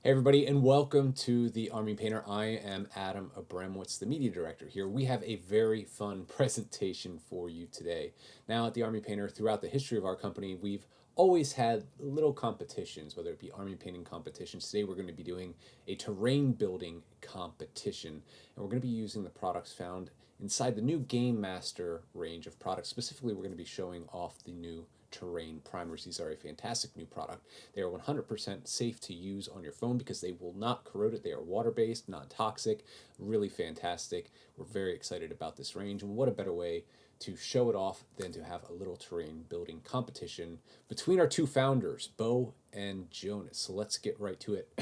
Hey everybody, and welcome to the Army Painter. I am Adam Abramowitz, the media director here. We have a very fun presentation for you today. Now at the Army Painter, throughout the history of our company, we've always had little competitions, whether it be army painting competitions. Today we're going to be doing a terrain building competition, and we're going to be using the products found inside the new GameMaster range of products. Specifically, we're going to be showing off the new terrain primers. These are a fantastic new product. They are 100% safe to use on your phone because they will not corrode it. They are water-based, non-toxic, really fantastic. We're very excited about this range, and what a better way to show it off than to have a little terrain building competition between our two founders, Bo and Jonas. So let's get right to it.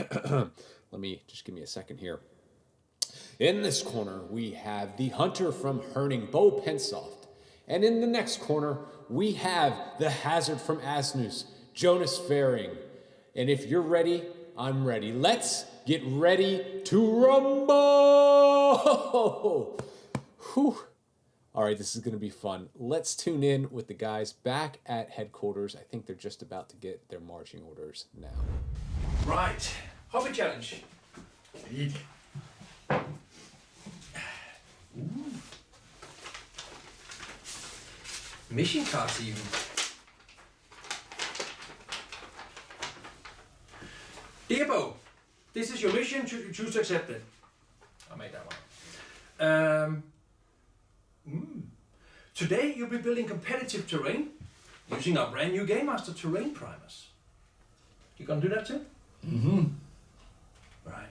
Let me just give me a second here. In this corner, we have the Hunter from Herning, Bo Pensoft. And in the next corner, we have the Hazard from Asnus, Jonas Faring. And if you're ready, I'm ready. Let's get ready to rumble! Whew. All right, this is going to be fun. Let's tune in with the guys back at headquarters. I think they're just about to get their marching orders now. Right, hobby challenge. Indeed. Mission cards even. Dear Bo, this is your mission. Should you choose to accept it? I made that one. Today you'll be building competitive terrain using our brand new GameMaster terrain primers. You gonna do that too? Mm-hmm. Right.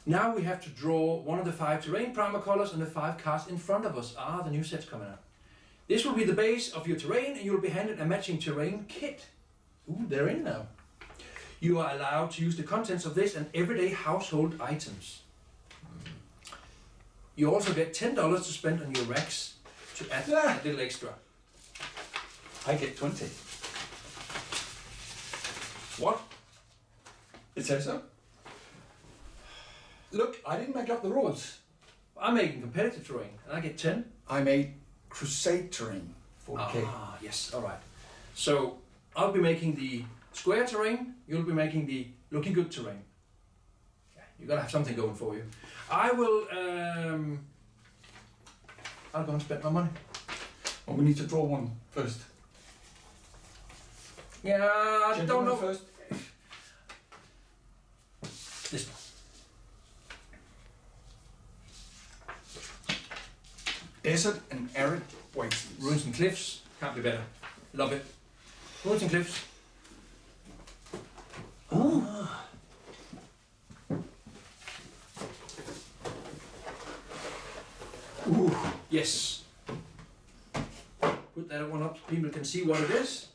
Now we have to draw one of the 5 terrain primer colors, and the 5 cards in front of us are the new sets coming out. This will be the base of your terrain, and you'll be handed a matching terrain kit. Ooh, they're in now. You are allowed to use the contents of this and everyday household items. You also get $10 to spend on your racks to add a little extra. I get 20. What? It says so. Look, I didn't make up the rules. I'm making competitive terrain, and I get 10. I made crusade terrain, 40k. Ah, yes, all right. So I'll be making the square terrain, you'll be making the looking good terrain. Yeah, you gotta have something going for you. I will, I'll go and spend my money. Well, we need to draw one first. Yeah, I don't Gentleman know. first. This one. Desert and arid wastelands. Ruins and cliffs, can't be better. Love it. Ruins and cliffs. Ooh. Ooh, yes. Put that one up so people can see what it is.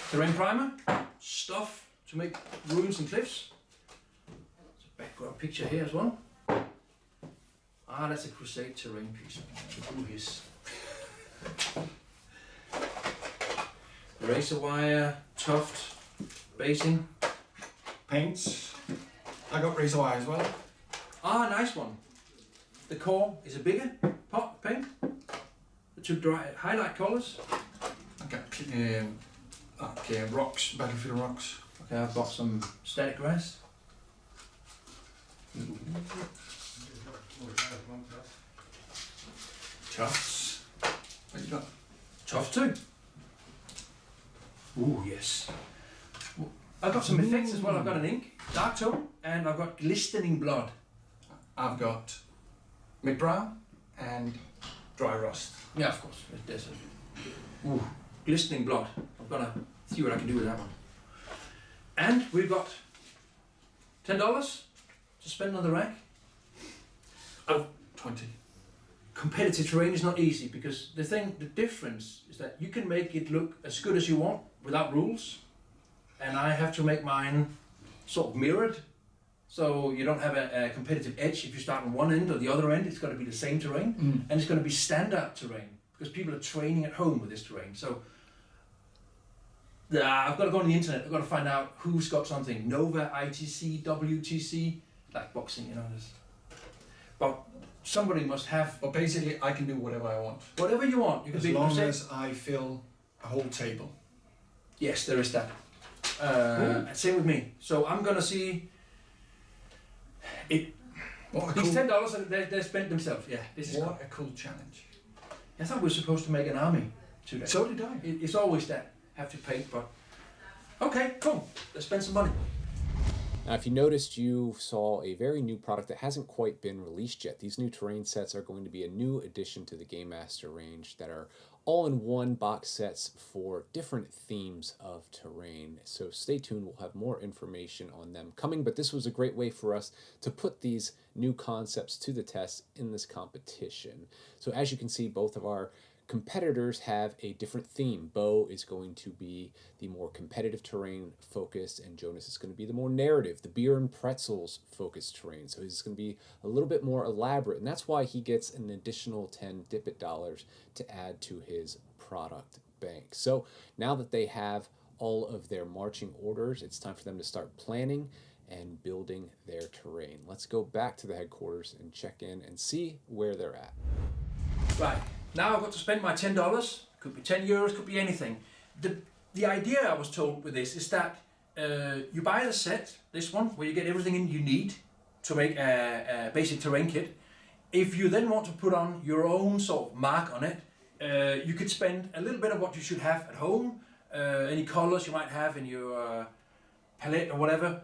Terrain primer, stuff to make ruins and cliffs. There's a background picture here as well. Ah, that's a crusade terrain piece. Ooh, yes. Razor wire, tuft, basing. Paints. I got razor wire as well. Ah, nice one. The core is a bigger pot of paint. The 2 dry highlight colors. I got okay, rocks, battlefield rocks. Okay, I've got some static grass. Tufts. What you got? Tuft too. Ooh, yes. I've got some effects as well. I've got an ink, dark tone, and I've got glistening blood. I've got mid-brown and dry rust. Yeah, of course. There's a glistening blood. I've got to see what I can do with that one. And we've got $10 to spend on the rack. 20. Competitive terrain is not easy because the difference is that you can make it look as good as you want without rules, and I have to make mine sort of mirrored, so you don't have a competitive edge if you start on one end or the other end. It's got to be the same terrain, and it's going to be standard terrain because people are training at home with this terrain. So I've got to go on the internet. I've got to find out who's got something. Nova, ITC, WTC, like boxing, you know. But somebody must have. But basically, I can do whatever I want. Whatever you want. You can As long as I fill a whole table. Yes, there is that. Same with me. So I'm gonna see it. These $10 they spent themselves. Yeah, this is What a cool challenge. I thought we were supposed to make an army today. So did I. It's always that have to paint, but okay, cool. Let's spend some money. Now, if you noticed, you saw a very new product that hasn't quite been released yet. These new terrain sets are going to be a new addition to the Game Master range that are all-in-one box sets for different themes of terrain. So stay tuned, we'll have more information on them coming, but this was a great way for us to put these new concepts to the test in this competition. So as you can see, both of our competitors have a different theme. Bo is going to be the more competitive terrain focused, and Jonas is going to be the more narrative, the beer and pretzels focused terrain. So he's going to be a little bit more elaborate, and that's why he gets an additional 10 Dip It dollars to add to his product bank. So now that they have all of their marching orders, it's time for them to start planning and building their terrain. Let's go back to the headquarters and check in and see where they're at. Right. Now I've got to spend my $10. Could be €10, could be anything. The idea I was told with this is that you buy the set, this one, where you get everything in you need to make a basic terrain kit. If you then want to put on your own sort of mark on it, you could spend a little bit of what you should have at home, any colors you might have in your palette or whatever,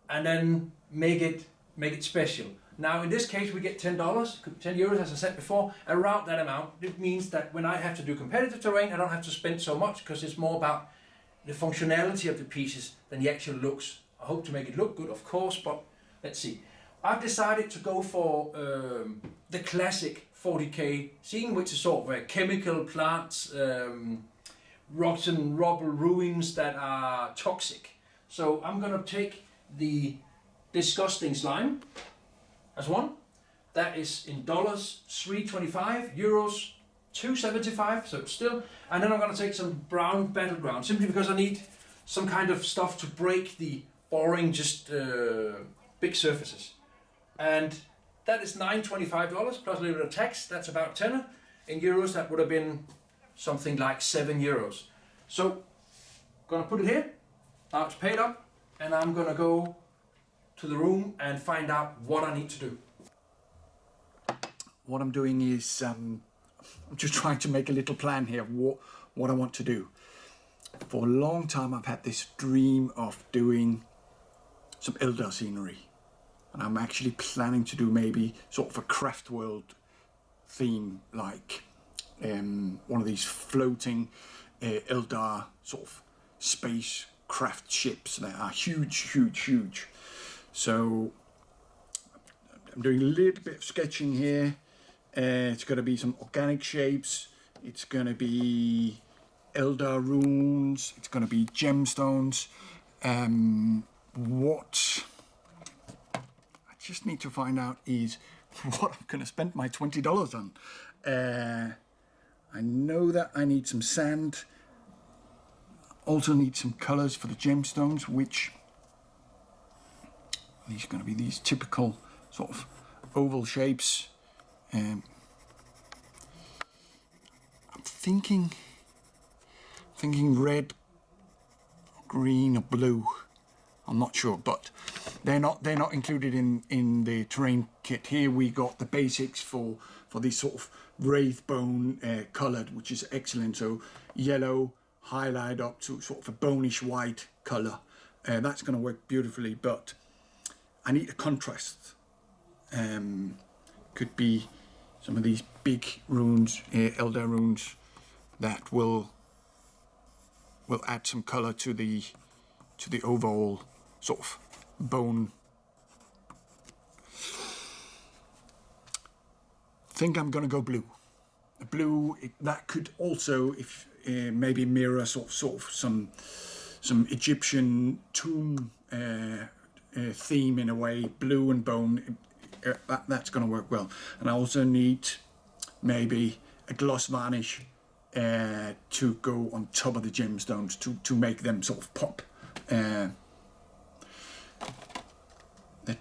and then make it special. Now in this case we get $10, €10 as I said before, around that amount. It means that when I have to do competitive terrain I don't have to spend so much, because it's more about the functionality of the pieces than the actual looks. I hope to make it look good, of course, but let's see. I've decided to go for the classic 40k scene, which is sort of a chemical plants, rocks and rubble ruins that are toxic. So I'm gonna take the disgusting slime as one. That is in dollars $3.25, euros $2.75, so it's still. And then I'm going to take some brown battleground, simply because I need some kind of stuff to break the boring, just big surfaces. And that is $9.25 plus a little bit of tax. That's about 10. In euros, that would have been something like €7. So, gonna put it here. Now it's paid up, and I'm gonna go to the room and find out what I need to do. What I'm doing is I'm just trying to make a little plan here of what I want to do. For a long time I've had this dream of doing some Eldar scenery, and I'm actually planning to do maybe sort of a craft world theme, like one of these floating Eldar sort of space craft ships that are huge. So I'm doing a little bit of sketching here. It's going to be some organic shapes. It's going to be Eldar runes. It's going to be gemstones. What I just need to find out is what I'm going to spend my $20 on. I know that I need some sand. Also need some colors for the gemstones, which these are going to be these typical sort of oval shapes. I'm thinking red, green or blue. I'm not sure, but they're not included in the terrain kit. Here we got the basics for this sort of wraith bone coloured, which is excellent. So yellow highlight up to sort of a bonish white colour. That's going to work beautifully, but I need a contrast. Could be some of these big runes, Eldar runes, that will add some colour to the overall sort of bone. Think I'm gonna go blue. Blue, that could also, if maybe mirror sort of some Egyptian tomb theme in a way. Blue and bone, that's going to work well. And I also need maybe a gloss varnish to go on top of the gemstones to make them sort of pop. The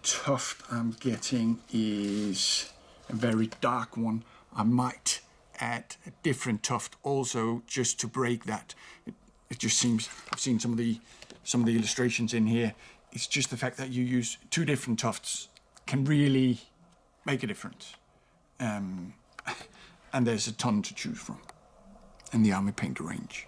tuft I'm getting is a very dark one. I might add a different tuft also, just to break that. It just seems, I've seen some of the some of the illustrations in here. It's just the fact that you use 2 different tufts can really make a difference. And there's a ton to choose from in the Army Painter range.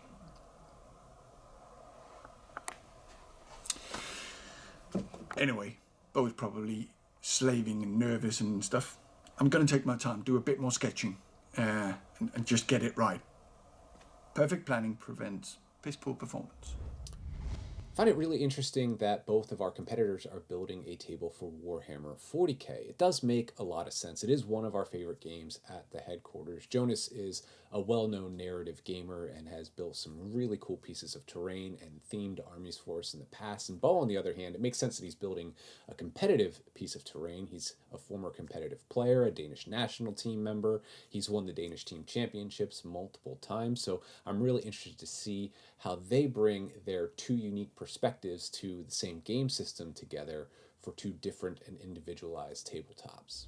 Anyway, Bo's probably slaving and nervous and stuff. I'm going to take my time, do a bit more sketching, and just get it right. Perfect planning prevents piss poor performance. I find it really interesting that both of our competitors are building a table for Warhammer 40k. It does make a lot of sense. It is one of our favorite games at the headquarters. Jonas is a well-known narrative gamer and has built some really cool pieces of terrain and themed armies for us in the past. And Bo, on the other hand, it makes sense that he's building a competitive piece of terrain. He's a former competitive player, a Danish national team member. He's won the Danish team championships multiple times. So I'm really interested to see how they bring their 2 unique perspectives to the same game system together for 2 different and individualized tabletops.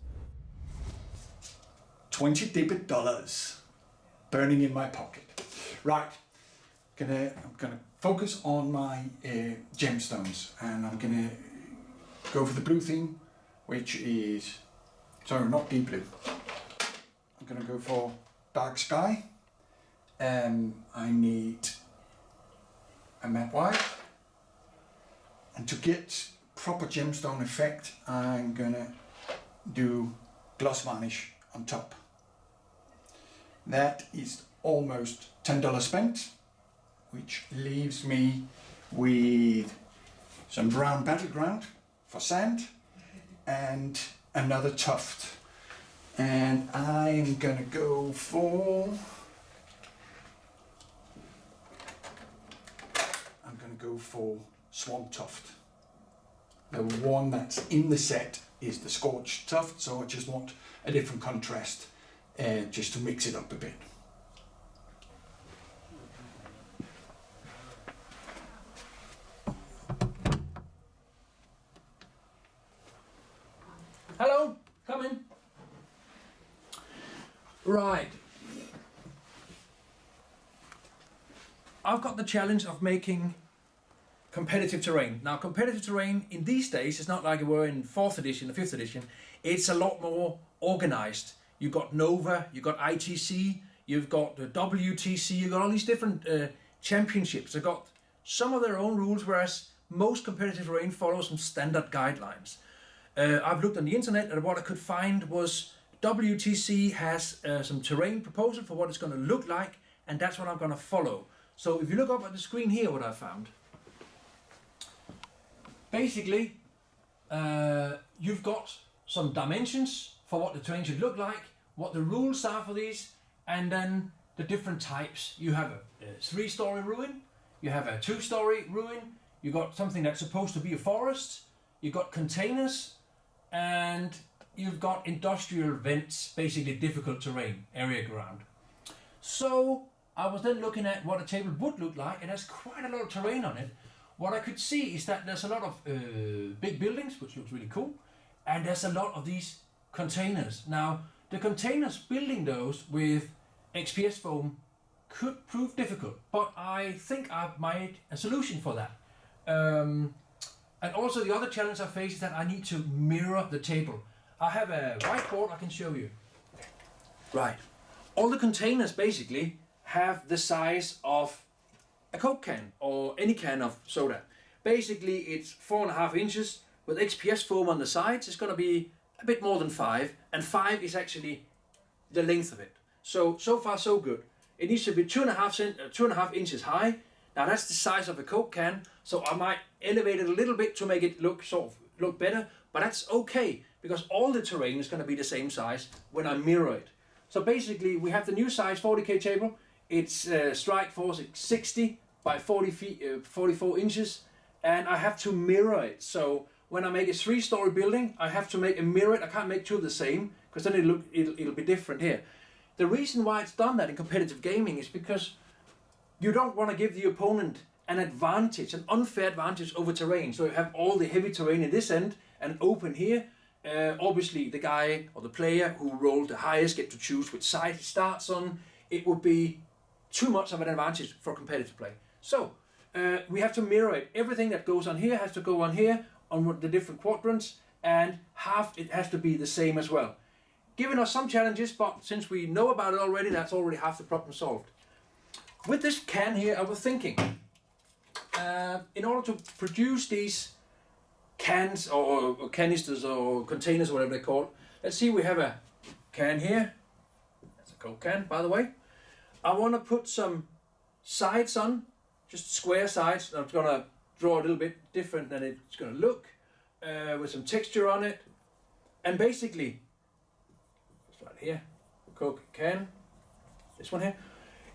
$20 burning in my pocket. Right, I'm gonna focus on my gemstones, and I'm gonna go for the blue theme, which is, sorry, not deep blue. I'm gonna go for dark sky. I need a matte white, and to get proper gemstone effect, I'm gonna do gloss varnish on top. That is almost $10 spent, which leaves me with some brown battleground for sand and another tuft. And I'm gonna go for, swamp tuft. The one that's in the set is the scorched tuft, so I just want a different contrast, just to mix it up a bit. Hello, come in. Right. I've got the challenge of making competitive terrain. Now, competitive terrain in these days is not like it were in 4th edition or 5th edition. It's a lot more organized. You've got Nova, you've got ITC, you've got the WTC, you've got all these different championships. They've got some of their own rules, whereas most competitive terrain follows some standard guidelines. I've looked on the internet, and what I could find was WTC has some terrain proposal for what it's going to look like, and that's what I'm going to follow. So if you look up at the screen here, what I found. Basically, you've got some dimensions for what the terrain should look like, what the rules are for these, and then the different types. You have a 3-story ruin, you have a 2-story ruin, you got something that's supposed to be a forest, you've got containers, and you've got industrial vents, basically difficult terrain, area ground. So I was then looking at what a table would look like, and there's quite a lot of terrain on it. What I could see is that there's a lot of big buildings, which looks really cool, and there's a lot of these containers. Now, the containers, building those with XPS foam could prove difficult, but I think I've made a solution for that. And also the other challenge I face is that I need to mirror the table. I have a whiteboard I can show you. Right. All the containers basically have the size of a Coke can or any can of soda. Basically it's 4.5 inches with XPS foam on the sides. It's going to be a bit more than 5, and 5 is actually the length of it. So far so good. It needs to be 2.5 inches high. Now that's the size of a Coke can, so I might elevate it a little bit to make it look better, but that's okay because all the terrain is going to be the same size when I mirror it. So basically we have the new size 40k table. It's strike force 60 by 44 inches, and I have to mirror it. So when I make a 3-story building, I have to make a mirror it. I can't make 2 the same because then it'll be different here. The reason why it's done that in competitive gaming is because you don't want to give the opponent an advantage, an unfair advantage over terrain. So you have all the heavy terrain in this end and open here. Obviously the guy or the player who rolled the highest get to choose which side he starts on. It would be too much of an advantage for competitive play. So we have to mirror it. Everything that goes on here has to go on here, on the different quadrants, and half it has to be the same as well. Giving us some challenges, but since we know about it already, that's already half the problem solved. With this can here, I was thinking, in order to produce these cans or canisters or containers or whatever they're called, let's see, we have a can here. That's a Coke can, by the way. I want to put some sides on, just square sides. I'm going to draw a little bit different than it's going to look, with some texture on it. And basically, it's right here, Coke can, this one here,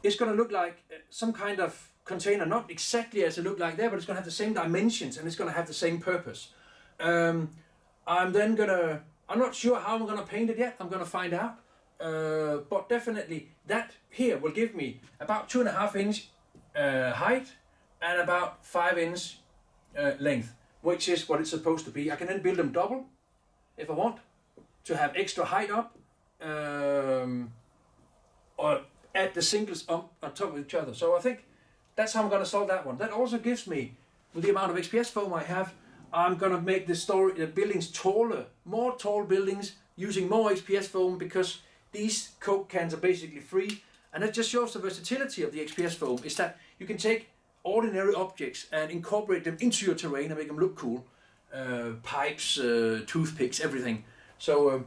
it's going to look like some kind of container, not exactly as it looked like there, but it's going to have the same dimensions and it's going to have the same purpose. I'm not sure how I'm going to paint it yet. I'm going to find out. But definitely that here will give me about 2.5 inch height and about 5 inch length, which is what it's supposed to be. I can then build them double if I want to have extra height up, or add the singles on top of each other. So I think that's how I'm going to solve that one. That also gives me, with the amount of XPS foam I have, I'm going to make the buildings taller, more tall buildings using more XPS foam, because these Coke cans are basically free. And that just shows the versatility of the XPS foam, is that you can take ordinary objects and incorporate them into your terrain and make them look cool. Pipes, toothpicks, everything. So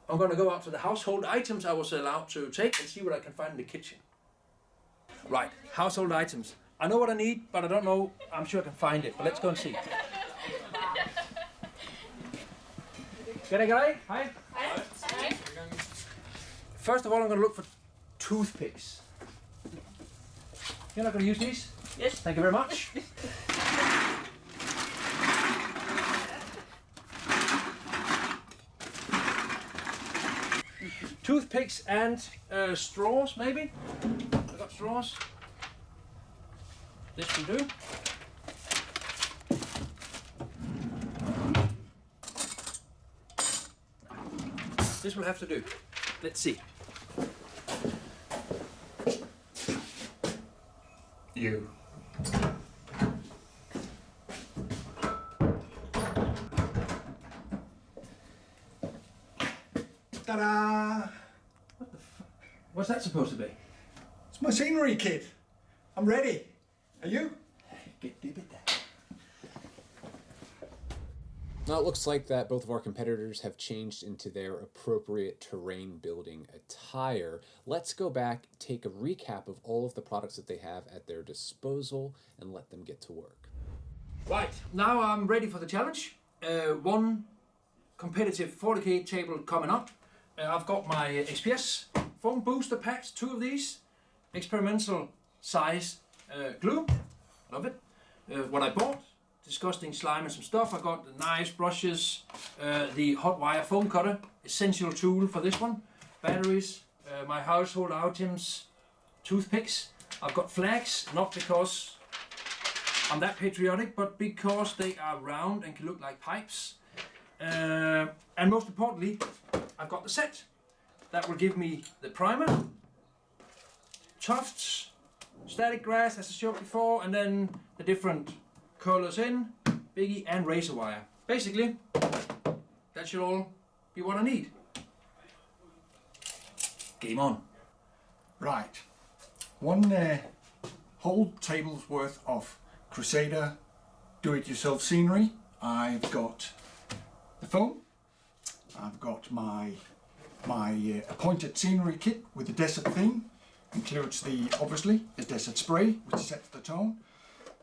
I'm going to go out to the household items I was allowed to take and see what I can find in the kitchen. Right, household items. I know what I need, but I don't know, I'm sure I can find it, but let's go and see. G'day. Hi. Hi. First of all, I'm going to look for toothpicks. You're not going to use these? Yes. Thank you very much. Toothpicks and straws, maybe? I got straws. This will do. This will have to do. Let's see. You. Ta-da! What the fuck? What's that supposed to be? It's my scenery kit. I'm ready. Are you? Get deep at that. Now it looks like that both of our competitors have changed into their appropriate terrain building attire. Let's go back, take a recap of all of the products that they have at their disposal, and let them get to work. Right, now I'm ready for the challenge. One competitive 40k table coming up. I've got my XPS foam booster packs, 2 of these. Experimental size glue, love it. What I bought, disgusting slime and some stuff. I got the knives, brushes, the hot wire foam cutter, essential tool for this one. Batteries, my household items, toothpicks. I've got flags, not because I'm that patriotic, but because they are round and can look like pipes. And most importantly, I've got the set. That will give me the primer, tufts, static grass as I showed before, and then the different colors in, biggie and razor wire. Basically, that should all be what I need. Game on. Right. One whole table's worth of Crusader do-it-yourself scenery. I've got the foam. I've got my appointed scenery kit with the desert theme. Includes obviously the desert spray, which sets the tone.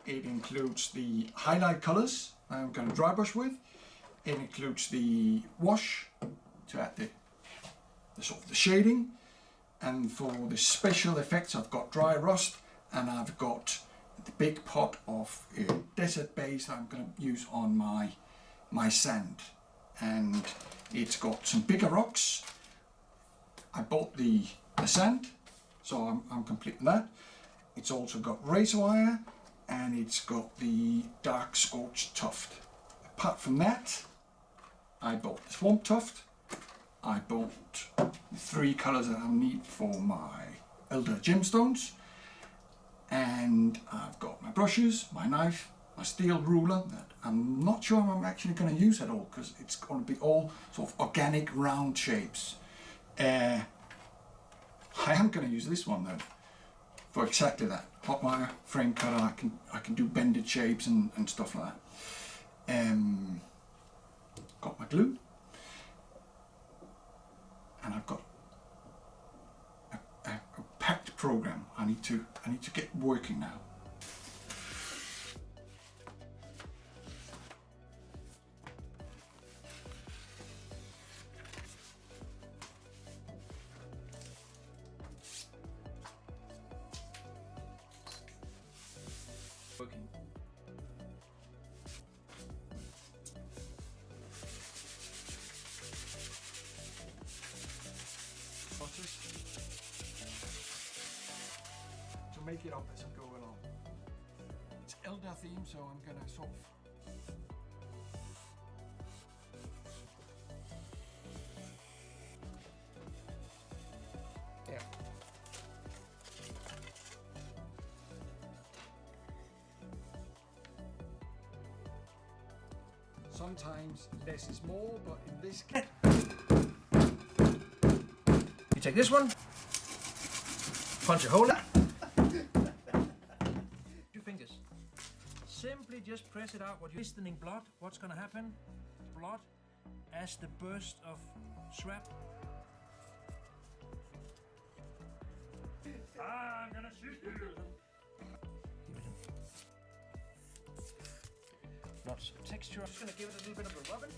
It includes the highlight colors I'm going to dry brush with. It includes the wash to add the sort of the shading. And for the special effects, I've got dry rust, and I've got the big pot of desert base that I'm going to use on my sand. And it's got some bigger rocks. I bought the sand, so I'm complete with that. It's also got razor wire, and it's got the dark scorched tuft. Apart from that, I bought the swamp tuft. I bought the 3 colours that I need for my elder gemstones, and I've got my brushes, my knife, my steel ruler that I'm not sure I'm actually going to use at all because it's going to be all sort of organic round shapes. I am going to use this one though for exactly that. Hot wire frame cutter. I can do bended shapes and stuff like that. Got my glue, and I've got a packed program. I need to get working now. Working. Butters to make it up as I go along. It's Elder theme, so I'm gonna sort of yeah. Sometimes less is more, but in this case, You take this one, punch a hole in. 2 fingers. Simply just press it out. What you're listening blood, what's gonna happen? Blood as the burst of shrapnel. I'm gonna shoot you. Lots of texture. I'm just gonna give it a little bit of a rubbing.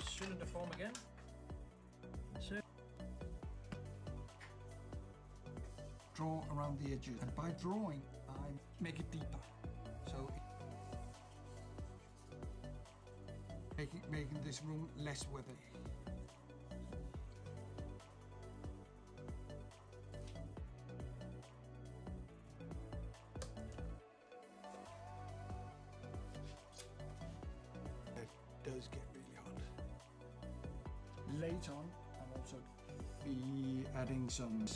Cylinder form again. So draw around the edges, and by drawing, I make it deeper. So making this room less weathered. Does get really hot. Later on, I'll also be adding some.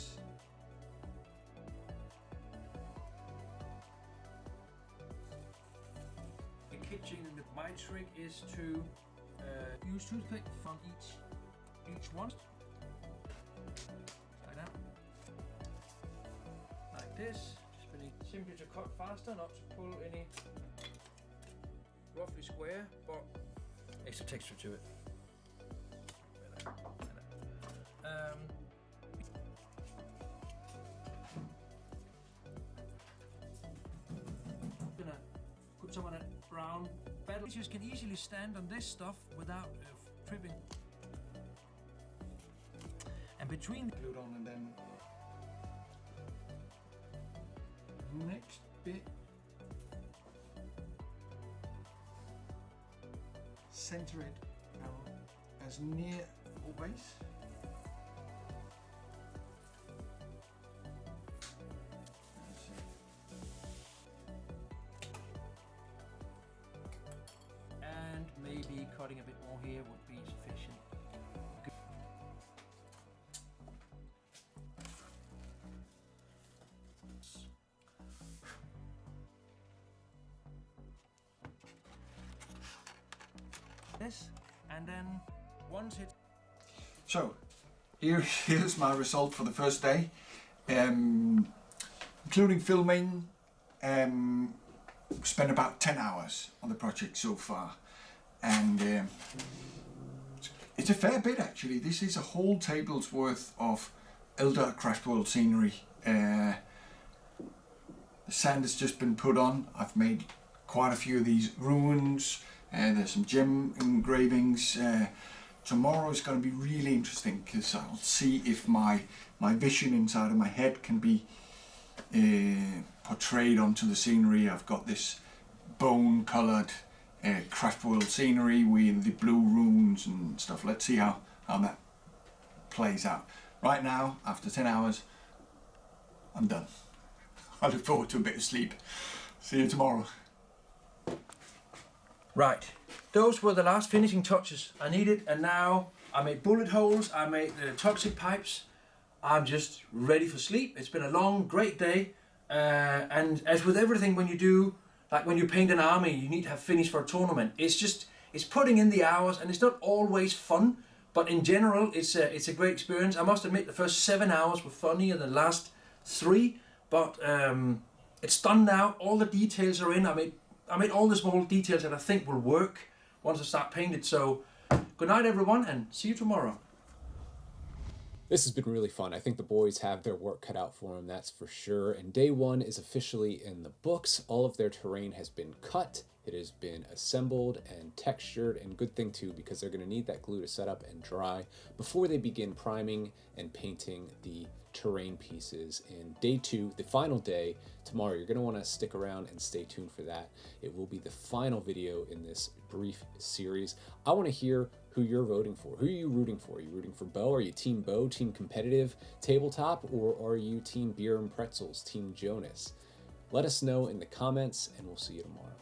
the kitchen, my trick is to use toothpick from each one. Like that. Like this. Just really simply to cut faster, not to pull any roughly square, but extra texture to it. Gonna put some of that brown battle. You can easily stand on this stuff without tripping. And between Glued on, and then next bit. Center it as near full base. and maybe cutting a bit more here would be sufficient. Good. This, and then once it's So here's my result for the first day, including filming. Spent about 10 hours on the project so far, and it's a fair bit actually. This is a whole table's worth of Elder Craft World scenery. The sand has just been put on. I've made quite a few of these ruins. There's some gem engravings. Tomorrow is going to be really interesting because I'll see if my vision inside of my head can be portrayed onto the scenery. I've got this bone coloured Craft World scenery with the blue runes and stuff. Let's see how that plays out. Right now, after 10 hours, I'm done. I look forward to a bit of sleep. See you tomorrow. right. Those were the last finishing touches I needed, and now I made bullet holes, I made the toxic pipes, I'm just ready for sleep. It's been a long, great day. And as with everything when you do, like when you paint an army, you need to have finished for a tournament. It's putting in the hours, and it's not always fun, but in general, it's a great experience. I must admit, the first 7 hours were funnier than the last 3, but it's done now. All the details are in. I made all the small details that I think will work once I start painting. So, good night, everyone, and see you tomorrow. This has been really fun. I think the boys have their work cut out for them, that's for sure. And day 1 is officially in the books. All of their terrain has been cut. It has been assembled and textured, and good thing too, because they're going to need that glue to set up and dry before they begin priming and painting the terrain pieces in day 2, the final day, tomorrow. You're going to want to stick around and stay tuned for that. It will be the final video in this brief series. I want to hear who you're voting for. Who are you rooting for? Are you rooting for Bo? Are you team Bo, team competitive tabletop, or are you team beer and pretzels, team Jonas? Let us know in the comments, and we'll see you tomorrow.